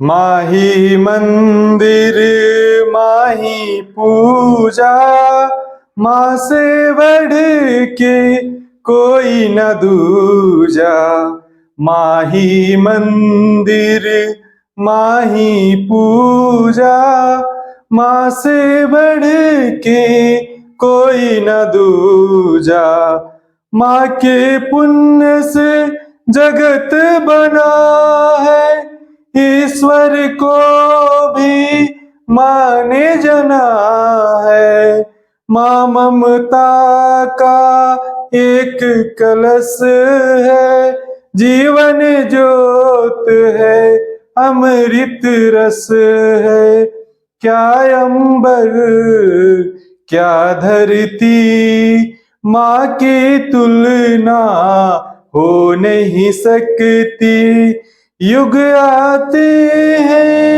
माही मंदिर माही पूजा, माँ से बढ़ के कोई न दूजा। माही मंदिर माही पूजा, माँ से बढ़ के कोई न दूजा। माँ के पुण्य से जगत बना है, ईश्वर को भी माँ ने जना है। माँ ममता का एक कलश है, जीवन ज्योत है, अमृत रस है। क्या अंबर क्या धरती, माँ की तुलना हो नहीं सकती। युग आते हैं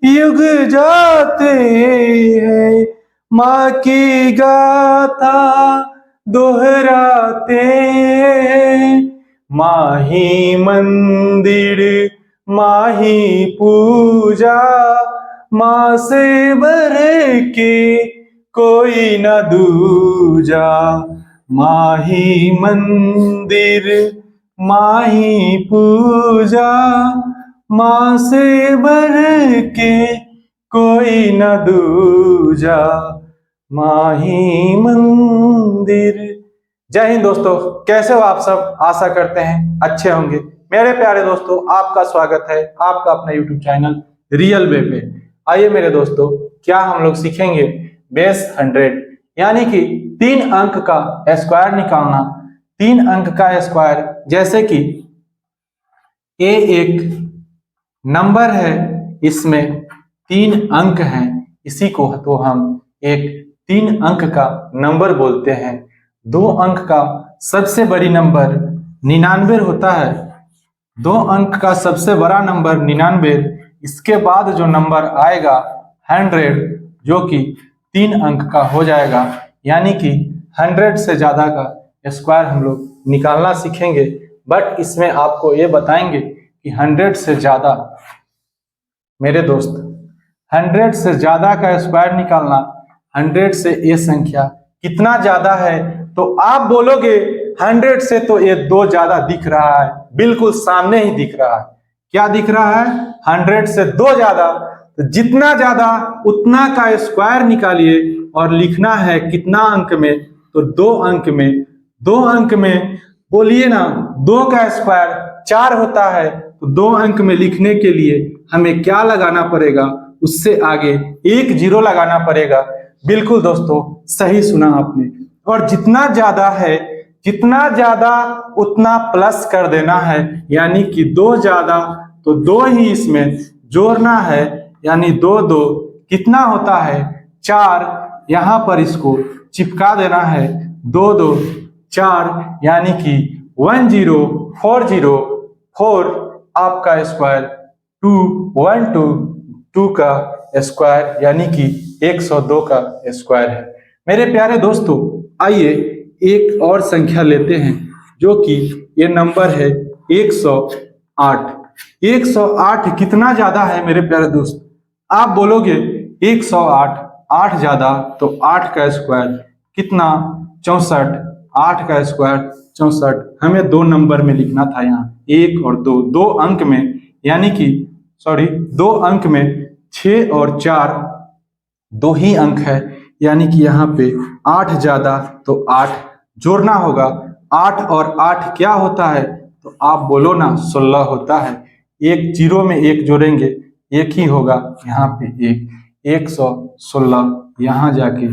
युग जाते हैं, माँ की गाथा दोहराते हैं। माही मंदिर माही पूजा, माँ से बढ़ के कोई न दूजा। माही मंदिर माही पूजा, माँ से बढ़ के कोई न दूजा। माही मंदिर। जय हिंद दोस्तों, कैसे हो आप सब? आशा करते हैं अच्छे होंगे। मेरे प्यारे दोस्तों, आपका स्वागत है आपका अपना यूट्यूब चैनल रियल वे पे। आइए मेरे दोस्तों, क्या हम लोग सीखेंगे बेस 100 यानी कि 3 अंक का स्क्वायर निकालना। 3 अंक का स्क्वायर, जैसे कि ए एक नंबर है, इसमें 3 अंक हैं, इसी को तो हम एक 3 अंक का नंबर बोलते हैं। 2 अंक का सबसे बड़ी नंबर 99 होता है। 2 अंक का सबसे बड़ा नंबर 99, इसके बाद जो नंबर आएगा 100, जो कि 3 अंक का हो जाएगा। यानी कि 100 से ज़्यादा का स्क्वायर हम लोग निकालना सीखेंगे। बट इसमें आपको ये बताएंगे कि 100 से ज़्यादा, मेरे दोस्त, 100 से ज़्यादा का स्क्वायर निकालना, 100 से ये संख्या कितना ज़्यादा है, तो आप बोलोगे 100 से तो ये 2 ज़्यादा दिख रहा है। बिल्कुल सामने ही दिख रहा है। क्या दिख रहा है? 100 से 2 ज़्यादा। तो जितना ज़्यादा उतना का स्क्वायर निकालिए और लिखना है कितना अंक में, तो 2 अंक में। 2 अंक में बोलिए ना, 2 का स्क्वायर 4 होता है। तो 2 अंक में लिखने के लिए हमें क्या लगाना पड़ेगा? उससे आगे 1 0 लगाना पड़ेगा। बिल्कुल दोस्तों, सही सुना आपने। और जितना ज्यादा है, जितना ज्यादा उतना प्लस कर देना है। यानी कि 2 ज्यादा तो 2 ही इसमें जोड़ना है। यानी 2 2 कितना होता है? 4। यहाँ पर इसको चिपका देना है। 2 2 4, यानी कि 10404 आपका स्क्वायर 2122 का स्क्वायर, यानी कि 102 का स्क्वायर है। मेरे प्यारे दोस्तों, आइए एक और संख्या लेते हैं, जो कि ये नंबर है 108। 108 कितना ज्यादा है मेरे प्यारे दोस्त? आप बोलोगे 108, 8 ज्यादा तो 8 का स्क्वायर कितना? 64। 8 का स्क्वायर 64। हमें 2 नंबर में लिखना था, यहाँ 1 और 2, 2 अंक में। यानी कि 2 अंक में 6 और 4 2 ही अंक है। यानी कि यहाँ पे 8 ज्यादा तो 8 जोड़ना होगा। 8 और 8 क्या होता है? तो आप बोलो ना, 16 होता है। 1 0 में 1 जोड़ेंगे, 1 ही होगा। यहाँ पे 1, 116 यहाँ जाके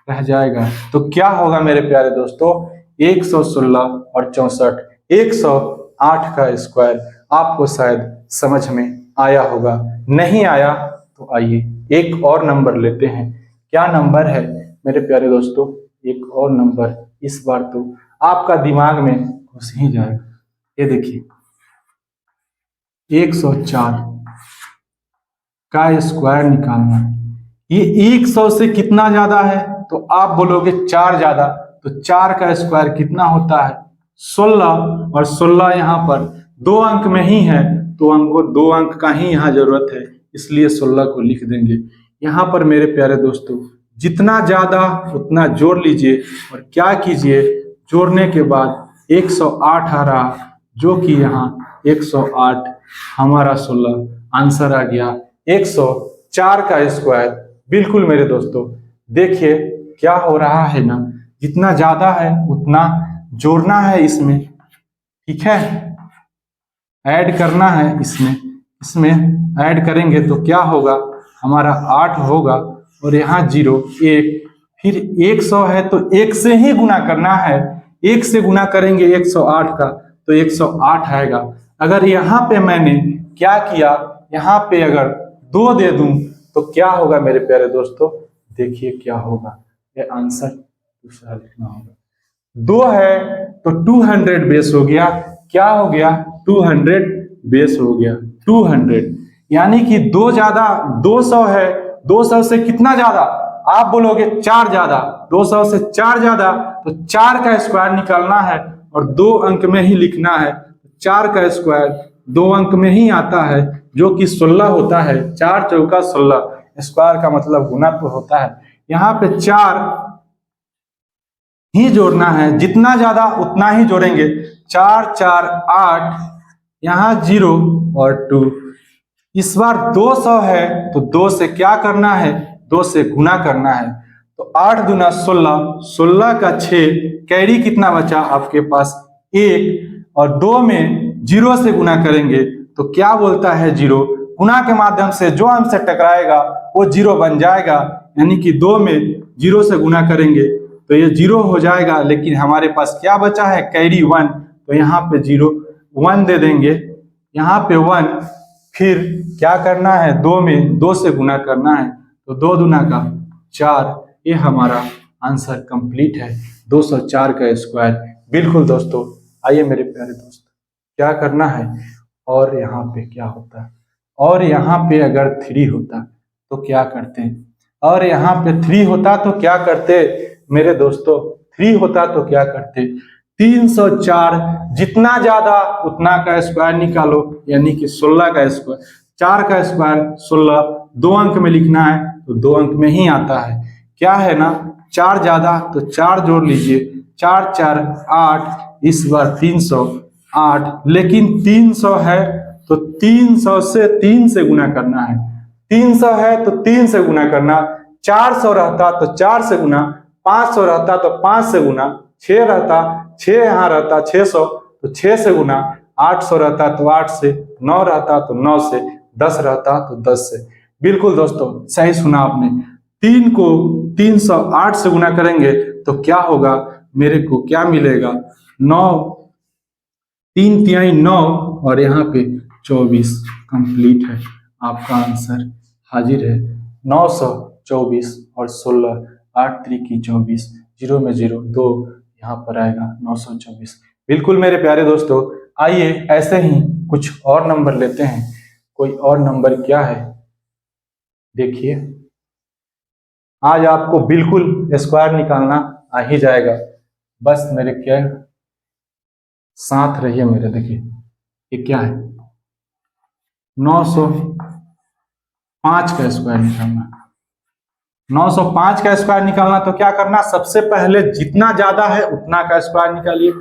रह जाएगा। तो क्या होगा मेरे प्यारे दोस्तों? 116 और 64, 108 का स्क्वायर। आपको शायद समझ में आया होगा। नहीं आया तो आइए एक और नंबर लेते हैं। क्या नंबर है मेरे प्यारे दोस्तों? एक और नंबर, इस बार तो आपका दिमाग में घुस ही जाएगा। ये देखिए, 104 का स्क्वायर निकालना। ये 100 से कितना ज्यादा है? तो आप बोलोगे 4 ज्यादा। तो 4 का स्क्वायर कितना होता है? 16। और 16 यहाँ पर 2 अंक में ही है, तो हमको 2 अंक का ही यहाँ जरूरत है, इसलिए 16 को लिख देंगे। यहाँ पर मेरे प्यारे दोस्तों जितना ज्यादा उतना जोड़ लीजिए और क्या कीजिए, जोड़ने के बाद 108 आ रहा, जो कि यहाँ 108 हमारा 16 आंसर आ गया 104 का स्क्वायर। बिल्कुल मेरे दोस्तों देखिए क्या हो रहा है ना, जितना ज्यादा है उतना जोड़ना है इसमें, ठीक है, ऐड करना है इसमें ऐड करेंगे तो क्या होगा, हमारा 8 होगा और यहाँ 0 1, फिर 100 है तो 1 से ही गुना करना है, 1 से गुना करेंगे 108 का तो 108 आएगा। अगर यहाँ पे मैंने क्या किया, यहाँ पे अगर 2 दे दूं तो क्या होगा मेरे प्यारे दोस्तों, देखिए क्या होगा, ये आंसर दूसरा लिखना होगा। 2 है तो 200 बेस हो गया, क्या हो गया 200 बेस हो गया 200, यानी कि 2 ज्यादा 200 है, 200 से कितना ज्यादा, आप बोलोगे 4 ज्यादा, 200 से 4 ज्यादा तो 4 का स्क्वायर निकालना है और 2 अंक में ही लिखना है। 4 का स्क्वायर 2 अंक में ही आता है जो कि 16 होता है, 4 चौका 16, स्क्वायर का मतलब गुना तो होता है। यहाँ पे 4 ही जोड़ना है, जितना ज्यादा उतना ही जोड़ेंगे, 4 4 8, यहाँ 0 और 2। इस बार 200 है तो 2 से क्या करना है, 2 से गुना करना है, तो 8 दूना 16, 16 का 6, कैरी कितना बचा आपके पास 1, और 2 में 0 से गुना करेंगे तो क्या बोलता है 0, गुना के माध्यम से जो हमसे टकराएगा वो 0 बन जाएगा, यानी कि 2 में 0 से गुना करेंगे तो ये 0 हो जाएगा, लेकिन हमारे पास क्या बचा है कैरी 1, तो यहाँ पे 0 1 दे देंगे, यहाँ पे 1, फिर क्या करना है 2 में 2 से गुना करना है तो 2 दूना का 4, ये हमारा आंसर कंप्लीट है 204 का स्क्वायर। बिल्कुल दोस्तों, आइए मेरे प्यारे दोस्त क्या करना है, और यहाँ पे क्या होता है, और यहाँ पे अगर 3 होता तो क्या करते, और यहाँ पे 3 होता तो क्या करते मेरे दोस्तों, 3 होता तो क्या करते, 304, जितना ज्यादा उतना का स्क्वायर निकालो, यानी कि 16 का स्क्वायर, 4 का स्क्वायर 16, 2 अंक में लिखना है तो 2 अंक में ही आता है, क्या है ना 4 ज्यादा तो 4 जोड़ लीजिए, 4 4 8, इस बार 308, लेकिन 300 है तो 300 से 3 से गुना करना है, 300 है तो 3 से गुना करना, 400 रहता तो 4 से गुना, 500 रहता तो 5 से गुना, 6 रहता 6 यहाँ रहता 600 तो 6 से गुना, 800 रहता तो 8 से, 9 रहता तो 9 से, 10 रहता तो 10 से। बिल्कुल दोस्तों सही सुना आपने, 3 को 308 से गुना करेंगे तो क्या होगा, मेरे को क्या मिलेगा 9, 3 तिहाई 9 और यहाँ पे 24, कंप्लीट है आपका आंसर हाजिर है 924 और 16, 8 त्रिकी 24, 0 में 0 2, यहाँ पर आएगा 924। बिल्कुल मेरे प्यारे दोस्तों, आइए ऐसे ही कुछ और नंबर लेते हैं। कोई और नंबर क्या है देखिए, आज आपको बिल्कुल स्क्वायर निकालना आ ही जाएगा, बस मेरे क्या साथ रहिए मेरे। देखिए ये क्या है, 905 का स्क्वायर निकालना, 905 का स्क्वायर निकालना तो क्या करना, सबसे पहले जितना ज्यादा है उतना का स्क्वायर निकालिए,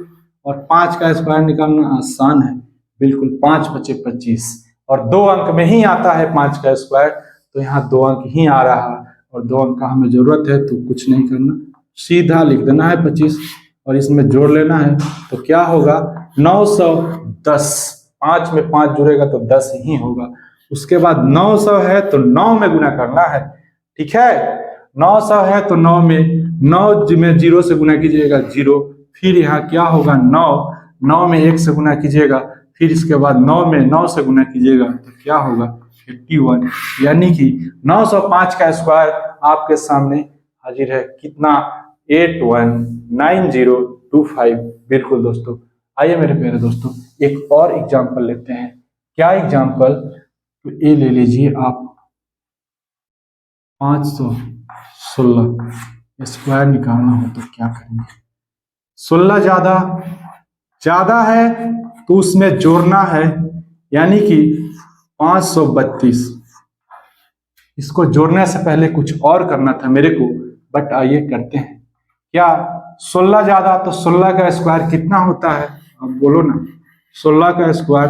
और 5 का स्क्वायर निकालना आसान है, बिल्कुल 5 बचे 25, और 2 अंक में ही आता है 5 का स्क्वायर, तो यहाँ 2 अंक ही आ रहा है और 2 अंक का हमें जरूरत है, तो कुछ नहीं करना, सीधा लिख देना है 25 और इसमें जोड़ लेना है, तो क्या होगा 910, 5 में 5 जुड़ेगा तो 10 ही होगा। उसके बाद 900 है तो 9 में गुना करना है, ठीक है, 900 है तो 9 में 0 से गुना कीजिएगा 0, फिर यहाँ क्या होगा 9 में 1 से गुना कीजिएगा, फिर इसके बाद 9 में 9 से गुना कीजिएगा तो क्या होगा 81, यानी कि 905 का स्क्वायर आपके सामने हाजिर है, कितना 819025। बिल्कुल दोस्तों, आइए मेरे प्यारे दोस्तों एक और एग्जाम्पल लेते हैं। क्या एग्जाम्पल, तो ये ले लीजिए आप 516 स्क्वायर निकालना हो तो क्या करेंगे, 16 ज्यादा है तो उसमें जोड़ना है, यानी कि 532। इसको जोड़ने से पहले कुछ और करना था मेरे को, बट आइए करते हैं। क्या 16 ज्यादा तो 16 का स्क्वायर कितना होता है? अब बोलो ना। 16 का स्क्वायर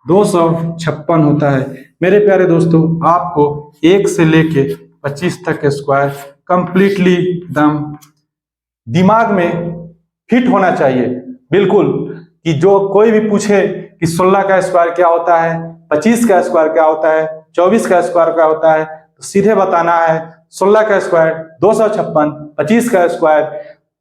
256 होता है। मेरे प्यारे दोस्तों, आपको 1 से लेके 25 तक स्क्वायर कंप्लीटली एकदम दिमाग में फिट होना चाहिए। बिल्कुल, कि जो कोई भी पूछे कि 16 का स्क्वायर क्या होता है, 25 का स्क्वायर क्या होता है, 24 का स्क्वायर क्या होता है, तो सीधे बताना है 16 का स्क्वायर 256, 25 का स्क्वायर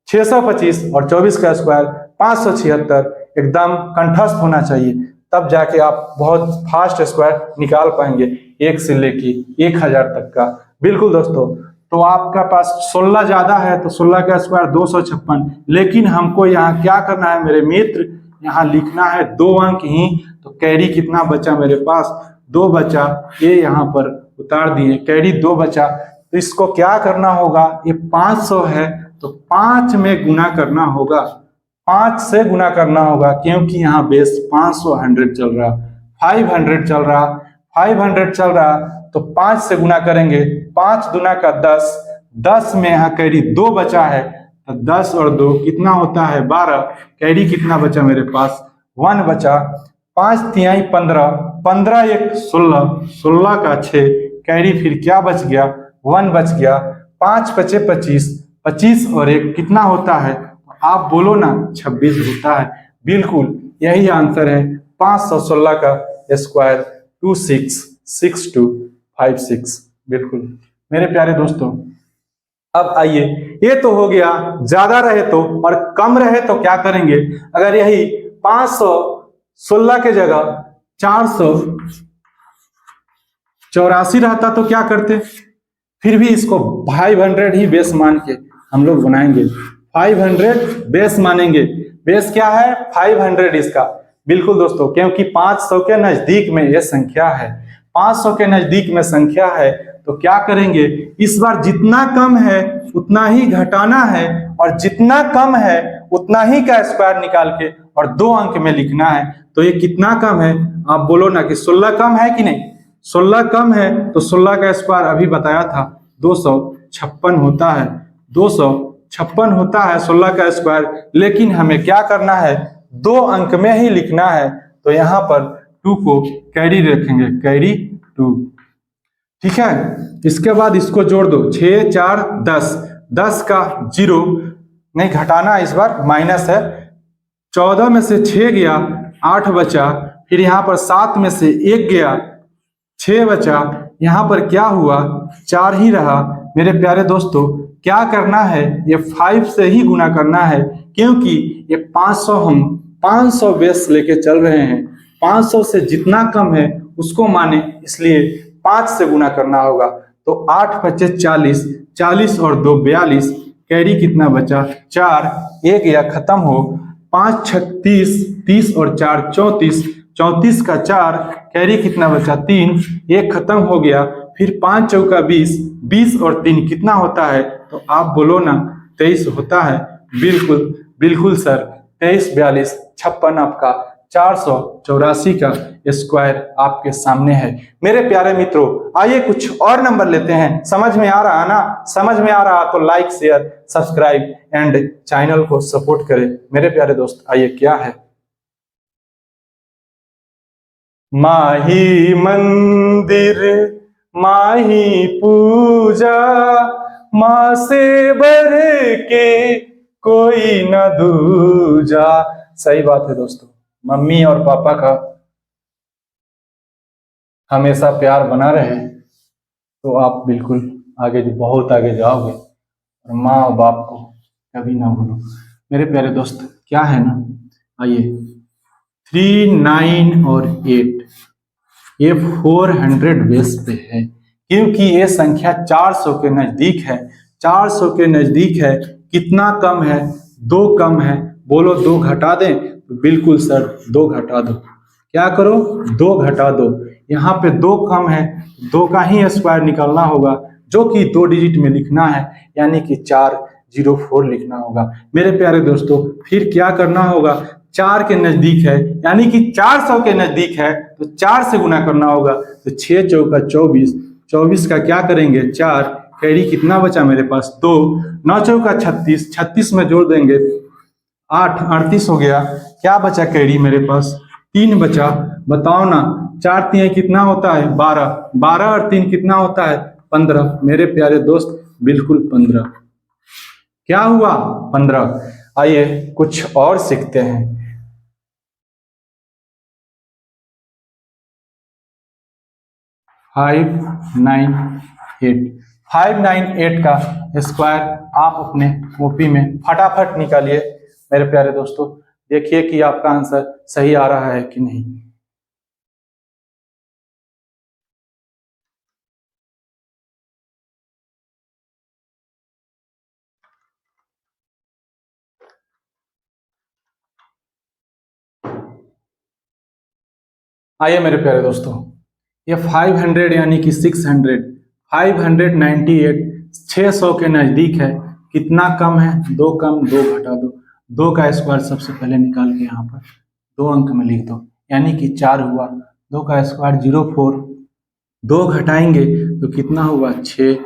625 और 24 का स्क्वायर 576 एकदम कंठस्थ होना चाहिए। तब जाके आप बहुत फास्ट स्क्वायर निकाल पाएंगे 1 से लेके 1000 तक का। बिल्कुल दोस्तों, तो आपका पास 16 ज्यादा है तो 16 का स्क्वायर 256, लेकिन हमको यहाँ क्या करना है मेरे मित्र, यहाँ लिखना है 2 अंक ही। तो कैरी कितना बचा मेरे पास? 2 बचा। ये यहाँ पर उतार दिए, कैरी 2 बचा। तो इसको क्या करना होगा? ये 500 है तो 5 में गुना करना होगा, 5 से गुना करना होगा, क्योंकि यहाँ बेस 500 100 चल रहा, 500 चल रहा, 500 चल रहा, तो 5 से गुना करेंगे। 5 दूना का 10, 10 में यहाँ कैरी 2 बचा है, तो 10 और 2 कितना होता है? 12। कैरी कितना बचा मेरे पास? 1 बचा। 5 तिहाई 15, 15 1 16, 16 का 6, कैरी फिर क्या बच गया? 1 बच गया। 5 बचे 25, 25 और 1 कितना होता है? आप बोलो ना, 26 होता है। बिल्कुल यही आंसर है 516 का स्क्वायर 266256। बिल्कुल मेरे प्यारे दोस्तों, अब आइए, ये तो हो गया ज्यादा रहे तो, और कम रहे तो क्या करेंगे? अगर यही 516 के जगह 484 रहता तो क्या करते? फिर भी इसको 500 ही बेस मान के हम लोग बनाएंगे। 500 बेस मानेंगे। बेस क्या है? 500 इसका। बिल्कुल दोस्तों, क्योंकि 500 के नजदीक में ये संख्या है, 500 के नजदीक में संख्या है, तो क्या करेंगे? इस बार जितना कम है उतना ही घटाना है, और जितना कम है उतना ही का स्क्वायर निकाल के और 2 अंक में लिखना है। तो ये कितना कम है? आप बोलो ना कि 16 कम है कि नहीं? 16 कम है तो 16 का स्क्वायर अभी बताया था 256 होता है, 256 होता है 16 का स्क्वायर। लेकिन हमें क्या करना है? 2 अंक में ही लिखना है, तो यहाँ पर 2 को कैरी रखेंगे, कैरी 2। ठीक है, इसके बाद इसको जोड़ दो, 6 4 10, 10 का 0 नहीं घटाना, इस बार माइनस है। 14 में से 6 गया, 8 बचा। फिर यहाँ पर 7 में से 1 गया, 6 बचा। यहाँ पर क्या हुआ? 4 ही रहा। मेरे प्यारे दोस्तों, क्या करना है? ये 5 से ही गुना करना है, क्योंकि ये 500 हम 500 बेस लेके चल रहे हैं। 500 से जितना कम है उसको माने, इसलिए 5 से गुना करना होगा। तो 8 बचे 40, 40 और 2 42, कैरी कितना बचा? 4, 1 या खत्म हो। 5 36, 30 और 4 34, 34 का 4, कैरी कितना बचा? 3, 1 खत्म हो गया। फिर 5 चौका 20, 20 और 3 कितना होता है? तो आप बोलो ना, 23 होता है। बिल्कुल बिल्कुल सर, 23 42 56 आपका 484 का स्क्वायर आपके सामने है। मेरे प्यारे मित्रों, आइए कुछ और नंबर लेते हैं। समझ में आ रहा है ना? समझ में आ रहा तो like share subscribe and channel को सपोर्ट करें। मेरे प्यारे दोस्त, आइए क्या है? माही मंदिर माही पूजा, माँ से बढ़ के कोई न दूजा। सही बात है दोस्तों, मम्मी और पापा का हमेशा प्यार बना रहे तो आप बिल्कुल आगे बहुत आगे जाओगे, और माँ और बाप को कभी ना भूलो। मेरे प्यारे दोस्त, क्या है ना, आइए 3 9 और 8 ये 400 बेस पे है, क्योंकि ये संख्या 400 के नजदीक है। 400 के नजदीक है। कितना कम है? 2 कम है। बोलो 2 घटा दें? तो बिल्कुल सर, 2 घटा दो। क्या करो? 2 घटा दो। यहाँ पे 2 कम है, 2 का ही स्क्वायर निकालना होगा, जो कि 2 डिजिट में लिखना है, यानी कि 404 लिखना होगा। मेरे प्यारे दोस्तों, फिर क्या करना होगा? 4 के नजदीक है, यानी कि 400 के नजदीक है, तो 4 से गुना करना होगा। तो 6 चौका 24, 24 का क्या करेंगे 4, कैरी कितना बचा मेरे पास 2, 9 चौका 36, 36 में जोड़ देंगे 8, 38 हो गया। क्या बचा कैरी मेरे पास 3 बचा। बताओ ना 4 तिहाई कितना होता है 12, 12 और 3 कितना होता है 15। मेरे प्यारे दोस्त बिल्कुल 15। क्या हुआ 15। आइए कुछ और सीखते हैं। 598, 598 का स्क्वायर आप अपने कॉपी में फटाफट निकालिए मेरे प्यारे दोस्तों। देखिए कि आपका आंसर सही आ रहा है कि नहीं। आइए मेरे प्यारे दोस्तों, ये 500 यानी कि 600, 598 600 के नजदीक है। कितना कम है 2 कम 2 घटा दो, 2 का स्क्वायर सबसे पहले निकाल के यहाँ पर 2 अंक में लिख दो, यानी कि 4 हुआ। 2 का स्क्वायर 04, 2 घटाएंगे तो कितना हुआ 6,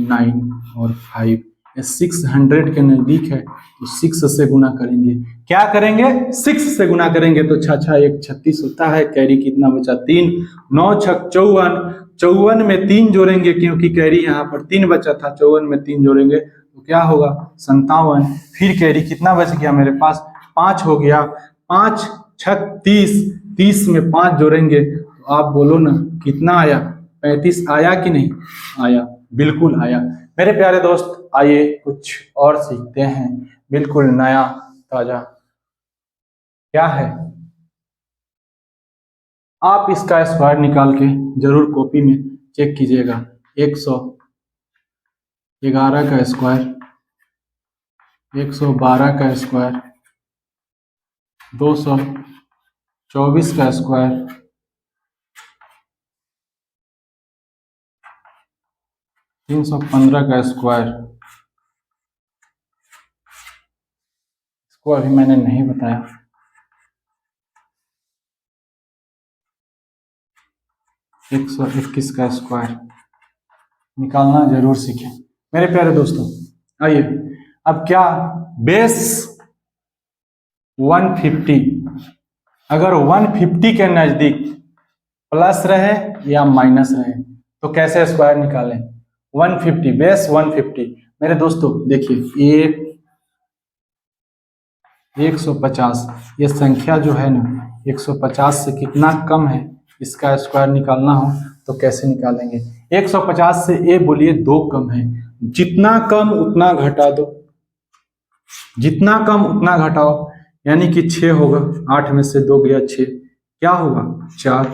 9 और 5। ये 600 के नजदीक है, तो 6 से गुना करेंगे। क्या करेंगे 6 से गुना करेंगे तो 6 6 1 36 होता है। कैरी कितना बचा 3, 9 6 54, 54 में 3 जोड़ेंगे क्योंकि कैरी यहाँ पर 3 बचा था। 54 में 3 जोड़ेंगे तो क्या होगा 57। फिर कैरी कितना बच गया मेरे पास 5 हो गया। 5 6 30, 30 में 5 जोड़ेंगे तो आप बोलो ना कितना आया 35 आया कि नहीं आया। बिल्कुल आया। मेरे प्यारे दोस्त आइए कुछ और सीखते हैं, बिल्कुल नया ताजा। क्या है आप इसका स्क्वायर निकाल के जरूर कॉपी में चेक कीजिएगा। 111 का स्क्वायर, 112 का स्क्वायर, 224 का स्क्वायर, 315 का स्क्वायर। इसको अभी मैंने नहीं बताया। 121 का स्क्वायर निकालना जरूर सीखें मेरे प्यारे दोस्तों। आइए अब क्या बेस 150, अगर 150 के नजदीक प्लस रहे या माइनस रहे तो कैसे स्क्वायर निकालें। 150 बेस 150 मेरे दोस्तों देखिए 150, ये संख्या जो है ना 150 से कितना कम है इसका स्क्वायर निकालना हो तो कैसे निकालेंगे। 150 से ए बोलिए 2 कम है, जितना कम उतना घटा दो, जितना कम उतना घटाओ, यानी कि 6 होगा। 8 में से 2 गया 6, क्या हुआ 4,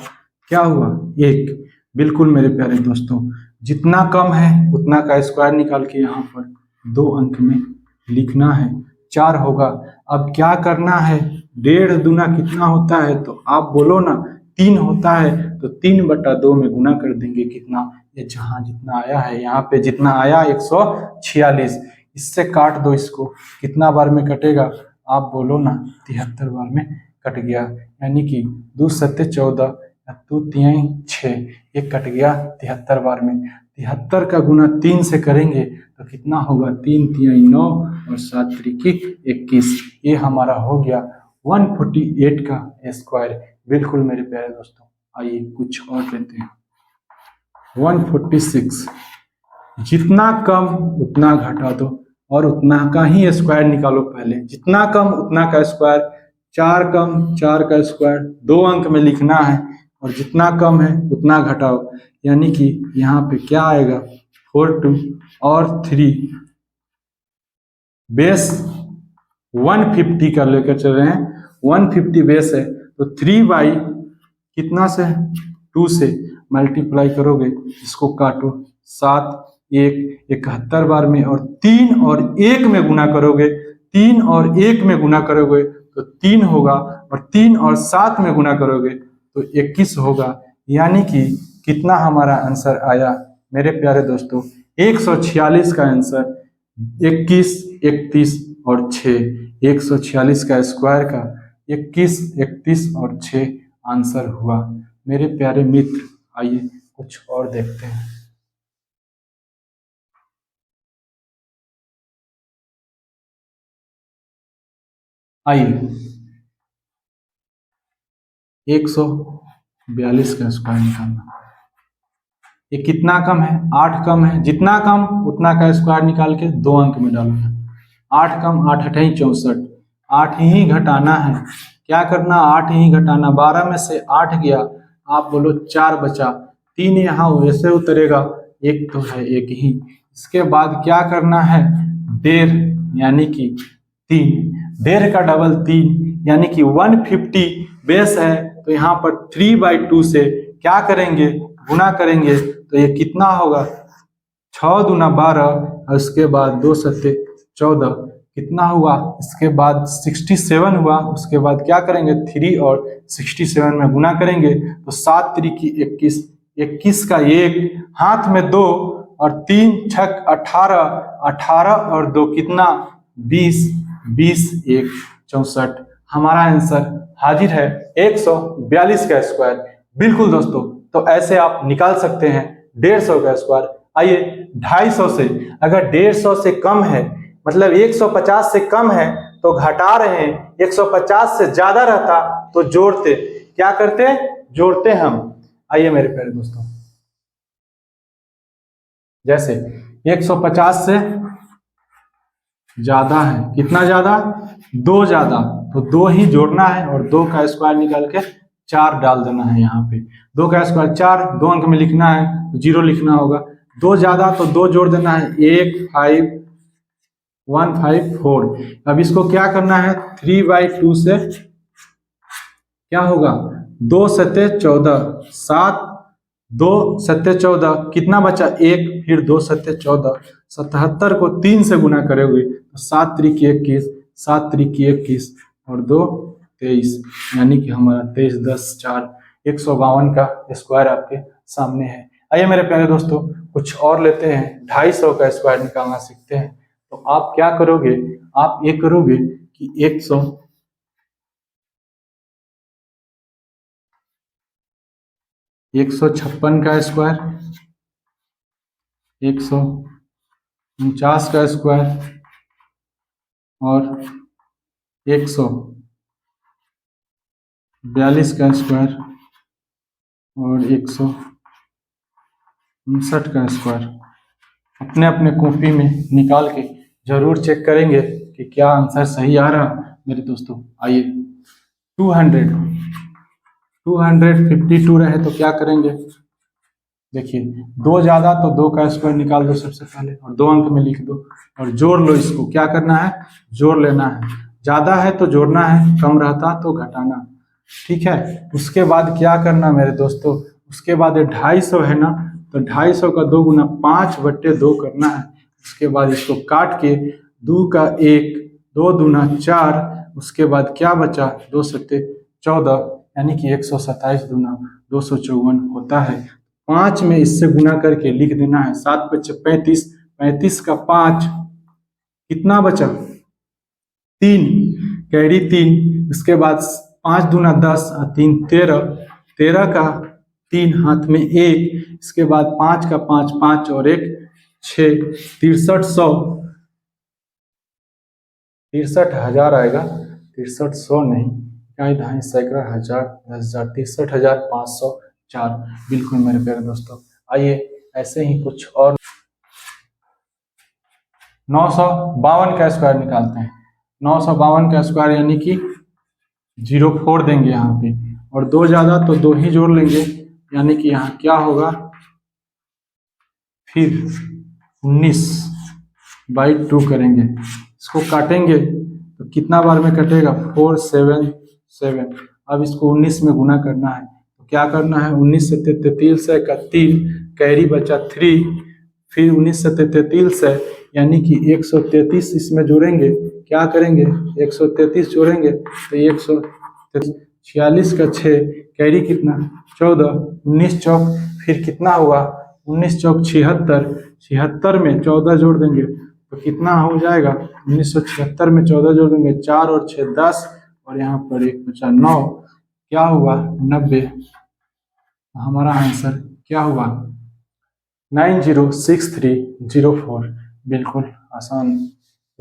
क्या हुआ 1। बिल्कुल मेरे प्यारे दोस्तों, जितना कम है उतना का स्क्वायर निकाल के यहाँ पर 2 अंक में लिखना है। 4 होगा। अब क्या करना है 1.5 दूना कितना होता है तो आप बोलो ना 3 होता है, तो 3/2 में गुना कर देंगे। कितना ये जहाँ जितना आया है यहाँ पे जितना आया 146, इससे काट दो इसको, कितना बार में कटेगा आप बोलो ना 73 बार में कट गया, यानी कि 2 7 14, 2 3 6, ये कट गया 73 बार में। 73 का गुना 3 से करेंगे तो कितना होगा 3 3 9 और 7 3 21। ये हमारा हो गया 148 का स्क्वायर। बिल्कुल मेरे प्यारे दोस्तों आइए कुछ और लेते हैं। 146, जितना कम उतना घटा दो और उतना का ही स्क्वायर निकालो। पहले जितना कम उतना का स्क्वायर, 4 कम 4 का स्क्वायर 2 अंक में लिखना है और जितना कम है उतना घटाओ, यानी कि यहाँ पे क्या आएगा 4 2 और 3। बेस 150 का लेकर चल रहे हैं, 150 बेस है तो 3 बाई कितना से 2 से मल्टीप्लाई करोगे, इसको काटो 7 1 71 बार में और 3 और 1 में गुना करोगे, 3 और 1 में गुना करोगे तो 3 होगा और 3 और 7 में गुना करोगे तो 21 होगा। यानी कि कितना हमारा आंसर आया मेरे प्यारे दोस्तों 146 का आंसर 21 31 और 6। 146 का स्क्वायर का 21, 31 और 6 आंसर हुआ। मेरे प्यारे मित्र, आइए कुछ और देखते हैं। आइए 142 का स्क्वायर निकालना। ये कितना कम है? 8 कम है। जितना कम उतना का स्क्वायर निकाल के 2 अंक में डालना। 8 कम 8 अठई 64, 8 ही घटाना है। क्या करना? 8 ही घटाना। 12 में से 8 गया, आप बोलो 4 बचा, 3 यहाँ वैसे उतरेगा, एक तो है एक ही। इसके बाद क्या करना है? 1.5 यानी कि 3, 1.5 का डबल 3 यानी कि 150 बेस है, तो यहाँ पर 3/2 से क्या करेंगे? गुना करेंगे, तो ये कितना होगा? 6 दूना 12 और उसके बाद 2 सत्ते 14, कितना हुआ? इसके बाद 67 हुआ। उसके बाद क्या करेंगे? 3 और 67 में गुना करेंगे, तो 7 त्रिकी 21, 21 का 1 हाथ में 2 और 3 छक 18, 18 और 2 कितना? 20, 20 1 64। हमारा आंसर हाजिर है 142 का स्क्वायर। बिल्कुल दोस्तों, तो ऐसे आप निकाल सकते हैं 150 का स्क्वायर। आइए 250 से, अगर 150 से कम है, मतलब 150 से कम है तो घटा रहे हैं, 150 से ज्यादा रहता तो जोड़ते। क्या करते? जोड़ते हम। आइए मेरे प्यारे दोस्तों, जैसे 150 से ज्यादा है, कितना ज्यादा? 2 ज्यादा, तो 2 ही जोड़ना है और 2 का स्क्वायर निकाल के 4 डाल देना है। यहाँ पे 2 का स्क्वायर 4, 2 अंक में लिखना है तो 0 लिखना होगा। 2 ज्यादा तो 2 जोड़ देना है, 154। अब इसको क्या करना है? 3/2 से क्या होगा? 2 सत्ते 14, 7, 2 सत्ते 14, कितना बचा? 1, फिर 2 सत्ते 14, 77 को 3 से गुना करोगे तो 7 त्रिकी 21, 7 त्रिकी 21 और 2 23, यानी कि हमारा 23 10 4 152 का स्क्वायर आपके सामने है। आइए मेरे प्यारे दोस्तों, कुछ और लेते हैं, 250 का स्क्वायर निकालना सीखते हैं। तो आप क्या करोगे? आप ये करोगे कि 156 का स्क्वायर, 149 का स्क्वायर और 142 का स्क्वायर और 159 का स्क्वायर अपने अपने कॉपी में निकाल के जरूर चेक करेंगे कि क्या आंसर सही आ रहा मेरे दोस्तों। आइए 252 रहे तो क्या करेंगे? देखिए 2 ज्यादा तो 2 का स्क्वायर निकाल दो सबसे पहले और 2 अंक में लिख दो और जोड़ लो। इसको क्या करना है? जोड़ लेना है। ज्यादा है तो जोड़ना है, कम रहता तो घटाना। ठीक है, उसके बाद क्या करना मेरे दोस्तों? उसके बाद 250 है ना, तो 250 का 2 गुना 5/2 करना है। उसके बाद इसको काट के 2 का 1, 2 दूना 4, उसके बाद क्या बचा? 2 सत्ते 14, यानी कि 127 दूना 254 होता है। 5 में इससे गुना करके लिख देना है। 7 बचे 35, 35 का 5 कितना बचा? 3, कैरी 3। इसके बाद 5 दूना 10 और 3 13, 13 का 3 हाथ में 1, इसके बाद 5 का 5 5 और 1 6, 6300, 63,000 आएगा, 6300 नहीं, इकाई दहाई सैकड़ा हजार 10,000, 63,504। बिल्कुल मेरे प्यारे दोस्तों, आइए ऐसे ही कुछ और 952 का स्क्वायर निकालते हैं। 952 का स्क्वायर यानी कि 04 देंगे यहाँ पे, और 2 ज्यादा तो 2 ही जोड़ लेंगे, यानी कि यहाँ क्या होगा? फिर 19/2 करेंगे। इसको काटेंगे तो कितना बार में कटेगा? 4 7 7। अब इसको 19 में गुना करना है, तो क्या करना है? 19 से 33 से का 3, कैरी बचा 3, फिर 19 से 33 है, यानी कि 133 इसमें जोड़ेंगे। क्या करेंगे? 133 जोड़ेंगे तो 146 का 6, कैरी कितना? 14, 19 चौक फिर कितना हुआ? 19 चौक 76, 76 में 14 जोड़ देंगे तो कितना हो जाएगा? 1976 में 14 जोड़ देंगे, 4 और 6 10, और यहाँ पर एक बचा 9। क्या हुआ 90। हमारा आंसर क्या हुआ 906304। बिल्कुल आसान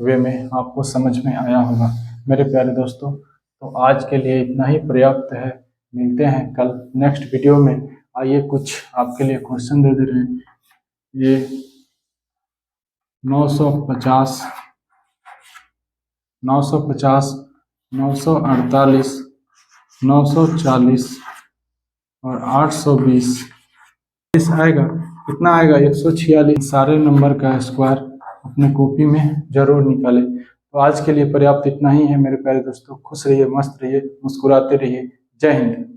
वे में आपको समझ में आया होगा मेरे प्यारे दोस्तों। तो आज के लिए इतना ही पर्याप्त है। मिलते हैं कल नेक्स्ट वीडियो में। आइए कुछ आपके लिए क्वेश्चन दे रहे हैं। ये 950, 948, 940 और 820 इस आएगा। कितना आएगा 146। सारे नंबर का स्क्वायर अपने कॉपी में जरूर निकालें। तो आज के लिए पर्याप्त इतना ही है मेरे प्यारे दोस्तों। खुश रहिए, मस्त रहिए, मुस्कुराते रहिए। जय हिंद।